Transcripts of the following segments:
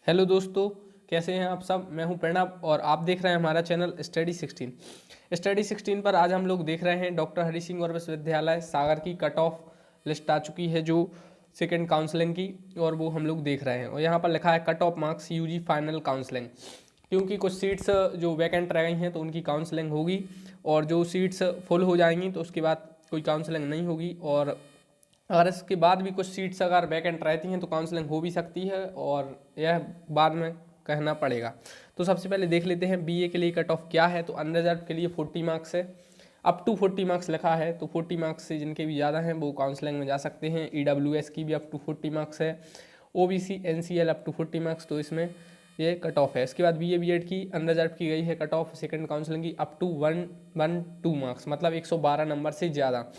Hello दोस्तों, कैसे हैं आप सब। मैं हूं प्रणव और आप देख रहे हैं हमारा चैनल स्टडी 16 पर आज हम लोग देख रहे हैं डॉक्टर हरि सिंह और विश्वविद्यालय सागर की कट ऑफ लिस्ट आ चुकी है जो सेकेंड काउंसलिंग की, और वो हम लोग देख रहे हैं। और यहाँ पर लिखा है cut off marks UG final counselling, क्योंकि कुछ सीट्स जो वैकेंट रह गई हैं तो उनकी काउंसलिंग होगी, और जो सीट्स फुल हो जाएंगी तो उसके बाद कोई काउंसलिंग नहीं होगी। और अगर इसके बाद भी कुछ सीट्स अगर वैकेंट रहती हैं तो काउंसलिंग हो भी सकती है, और यह बाद में कहना पड़ेगा। तो सबसे पहले देख लेते हैं बीए के लिए कट ऑफ क्या है। तो अनरिजर्व के लिए 40 मार्क्स है, अप टू 40 मार्क्स लिखा है, तो 40 मार्क्स से जिनके भी ज़्यादा हैं वो काउंसलिंग में जा सकते हैं। ईडब्ल्यूएस की भी अप टू 40 मार्क्स है, OBC NCL up to 40 marks, तो इसमें ये कट ऑफ है। इसके बाद बीए बीएड की अनरिजर्व की गई है कट ऑफ सेकंड काउंसलिंग की अप टू 112 मार्क्स, मतलब 112 नंबर से ज़्यादा।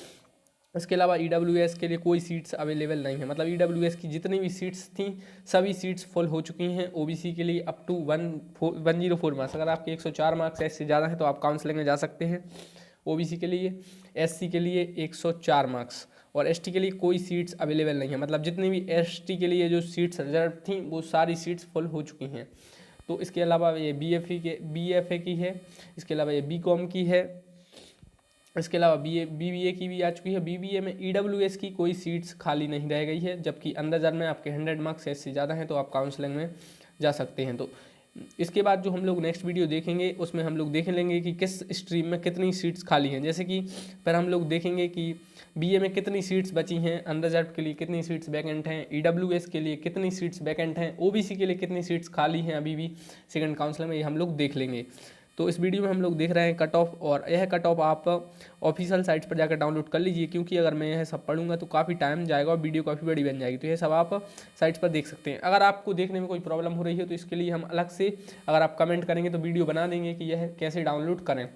इसके अलावा ईडब्ल्यूएस के लिए कोई सीट्स अवेलेबल नहीं है, मतलब ईडब्ल्यूएस की जितनी भी सीट्स थी सभी सीट्स फुल हो चुकी हैं। ओबीसी के लिए अप टू 104 मार्क्स, अगर आपके 104 मार्क्स ऐसे ज़्यादा हैं तो आप काउंसलिंग में जा सकते हैं ओबीसी के लिए। एससी के लिए 104 मार्क्स, और एसटी के लिए कोई सीट्स अवेलेबल नहीं है, मतलब जितनी भी एसटी के लिए जो सीट्स रिजर्व थी वो सारी सीट्स फुल हो चुकी हैं। तो इसके अलावा ये बीएफए की है, इसके अलावा ये बीकॉम की है, इसके अलावा बीबीए की भी आ चुकी है। बीबीए में ईडब्ल्यूएस की कोई सीट्स खाली नहीं रह गई है, जबकि अंडर में आपके 100 मार्क्स से ज़्यादा हैं तो आप काउंसलिंग में जा सकते हैं। तो इसके बाद जो हम लोग नेक्स्ट वीडियो देखेंगे उसमें हम लोग देख लेंगे कि किस स्ट्रीम में कितनी सीट्स खाली हैं। जैसे कि फिर हम लोग देखेंगे कि बीए में कितनी सीट्स बची हैं, अनरिजर्व के लिए कितनी सीट्स वैकेंट हैं, ईडब्ल्यूएस के लिए कितनी सीट्स वैकेंट हैं, ओबीसी के लिए कितनी सीट्स खाली हैं अभी भी सेकंड काउंसिल में, ये हम लोग देख लेंगे। तो इस वीडियो में हम लोग देख रहे हैं कट ऑफ, और यह कट ऑफ आप ऑफिशियल साइट्स पर जाकर डाउनलोड कर लीजिए, क्योंकि अगर मैं यह सब पढ़ूंगा तो काफ़ी टाइम जाएगा और वीडियो काफ़ी बड़ी बन जाएगी। तो यह सब आप साइट्स पर देख सकते हैं। अगर आपको देखने में कोई प्रॉब्लम हो रही है तो इसके लिए हम अलग से, अगर आप कमेंट करेंगे तो वीडियो बना देंगे कि यह कैसे डाउनलोड करें।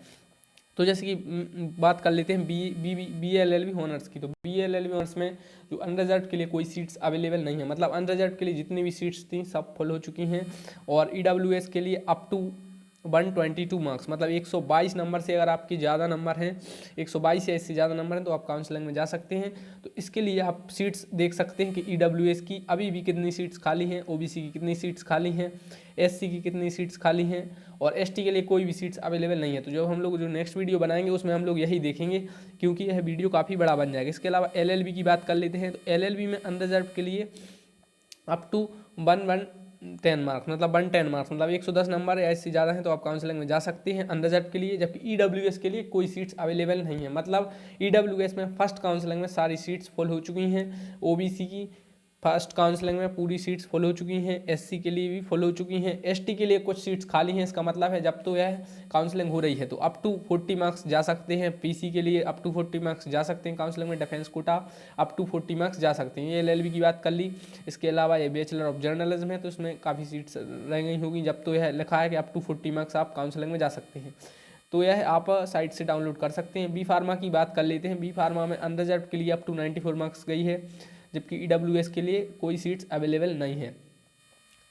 तो जैसे कि बात कर लेते हैं B L L B honours की। तो B L L B honours में जो अनरिजर्व के लिए कोई सीट्स अवेलेबल नहीं है, मतलब अनरिजर्व के लिए जितनी भी सीट्स थी सब फुल हो चुकी हैं। और ईडब्ल्यूएस के लिए अप टू 122 मार्क्स, मतलब 122 नंबर से अगर आपके ज़्यादा नंबर हैं, 122 से इससे ज़्यादा नंबर हैं तो आप काउंसलिंग में जा सकते हैं। तो इसके लिए आप सीट्स देख सकते हैं कि ईडब्ल्यूएस की अभी भी कितनी सीट्स खाली हैं, ओबीसी की कितनी सीट्स खाली हैं, एससी की कितनी सीट्स खाली हैं, और एसटी के लिए कोई भी सीट्स अवेलेबल नहीं है। तो जब हम लोग जो नेक्स्ट वीडियो बनाएंगे उसमें हम लोग यही देखेंगे, क्योंकि यह वीडियो काफ़ी बड़ा बन जाएगा। इसके अलावा एलएलबी की बात कर लेते हैं। तो एलएलबी में अनरिजर्व के लिए अप टू 110 मार्क्स, मतलब 110 मार्क्स, मतलब 110 नंबर या इससे ज़्यादा है तो आप काउंसलिंग में जा सकते हैं अनरिजर्व के लिए। जबकि ईडब्ल्यूएस के लिए कोई सीट्स अवेलेबल नहीं है, मतलब ईडब्ल्यूएस में फर्स्ट काउंसलिंग में सारी सीट्स फुल हो चुकी हैं। ओबीसी की फर्स्ट काउंसलिंग में पूरी सीट्स फुल हो चुकी हैं, एससी के लिए भी फुल हो चुकी हैं, एसटी के लिए कुछ सीट्स खाली हैं। इसका मतलब है जब तो यह काउंसलिंग हो रही है तो अप टू 40 मार्क्स जा सकते हैं। पीसी के लिए अप टू 40 मार्क्स जा सकते हैं काउंसलिंग में, defence quota up to 40 marks जा सकते हैं। ये एलएलबी की बात कर ली। इसके अलावा ये बैचलर ऑफ जर्नलिज्म है तो इसमें काफ़ी सीट्स रह गई होगी, जब तो यह लिखा है कि अप टू 40 मार्क्स आप काउंसलिंग में जा सकते हैं। तो यह आप साइट से डाउनलोड कर सकते हैं। बी फार्मा की बात कर लेते हैं। बी फार्मा में अनरिजर्व के लिए अप टू 94 मार्क्स गई है, जबकि ईडब्ल्यूएस के लिए कोई सीट्स अवेलेबल नहीं है।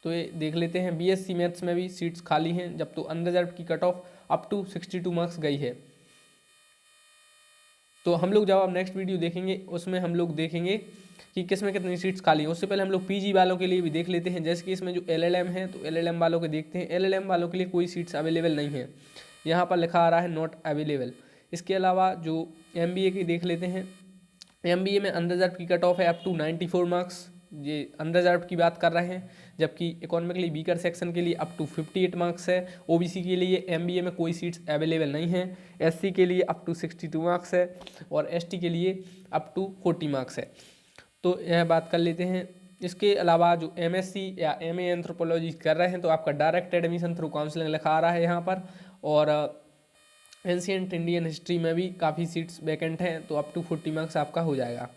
तो ये देख लेते हैं। बीएससी मैथ्स में भी सीट्स खाली हैं, जब तो अनरिजर्व की cut off up to 62 marks गई है। तो हम लोग जब आप नेक्स्ट वीडियो देखेंगे उसमें हम लोग देखेंगे कि किस में कितनी सीट्स खाली हैं। उससे पहले हम लोग पीजी वालों के लिए भी देख लेते हैं। जैसे कि इसमें जो एलएलएम है तो एलएलएम वालों के देखते हैं। एलएलएम वालों के लिए कोई सीट्स अवेलेबल नहीं है, यहाँ पर लिखा आ रहा है नॉट अवेलेबल। इसके अलावा जो एमबीए की देख लेते हैं। एमबीए में अनरिजर्व की कट ऑफ है अप टू 94 मार्क्स, ये अनरिजर्व की बात कर रहे हैं। जबकि इकोनॉमिकली वीकर सेक्शन के लिए अप टू 58 मार्क्स है। ओबीसी के लिए एमबीए में कोई सीट्स अवेलेबल नहीं है। एससी के लिए अप टू 62 मार्क्स है, और एसटी के लिए अप टू 40 मार्क्स है। तो यह बात कर लेते हैं। इसके अलावा जो एमएससी या एमए एंथ्रोपोलॉजी कर रहे हैं तो आपका डायरेक्ट एडमिशन थ्रू काउंसलिंग लिखा आ रहा है यहाँ पर। और एंशियंट इंडियन हिस्ट्री में भी काफ़ी सीट्स वैकेंट हैं, तो अप टू 40 मार्क्स आपका हो जाएगा।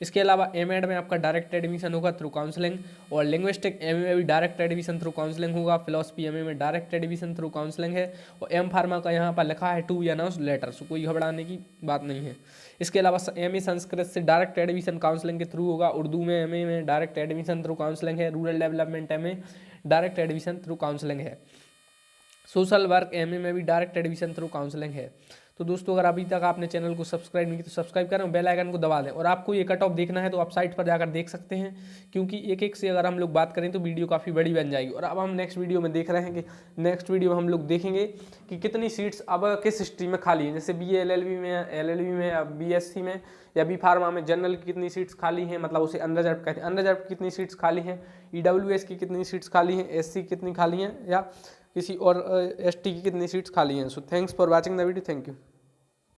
इसके अलावा एमएड में आपका डायरेक्ट एडमिशन होगा थ्रू काउंसलिंग, और लिंग्विस्टिक एमए में भी डायरेक्ट एडमिशन थ्रू काउंसलिंग होगा। फिलोसफी एमए में डायरेक्ट एडमिशन थ्रू काउंसलिंग है, और एम फार्मा का यहाँ पर लिखा है टू बी अनाउंस लेटर, सो कोई घबराने की बात नहीं है। इसके अलावा एमए संस्कृत से डायरेक्ट एडमिशन काउंसलिंग के थ्रू होगा। उर्दू में एमए में डायरेक्ट एडमिशन थ्रू काउंसलिंग है। Rural development MA direct admission through counselling है। सोशल वर्क एमए में भी डायरेक्ट एडमिशन थ्रू काउंसलिंग है। तो दोस्तों अगर अभी तक आपने चैनल को सब्सक्राइब नहीं किया तो सब्सक्राइब करें, बेल आइकन को दबा दें। और आपको ये कट ऑफ देखना है तो आप साइट पर जाकर देख सकते हैं, क्योंकि एक एक से अगर हम लोग बात करें तो वीडियो काफ़ी बड़ी बन जाएगी। और अब हम नेक्स्ट वीडियो में देख रहे हैं कि नेक्स्ट वीडियो में हम लोग देखेंगे कि कितनी सीट्स अब किस स्ट्रीम में खाली है, जैसे BA LLB में, LLB में या BSc में या B फार्मा में जनरल की कितनी सीट्स खाली हैं, मतलब उसे अनरिजर्व कहते हैं, अनरिजर्व की कितनी सीट्स खाली हैं, EWS की कितनी सीट्स खाली हैं, SC की कितनी खाली हैं, या किसी और ST की कितनी सीट्स खाली हैं। So thanks for watching the video, thank you.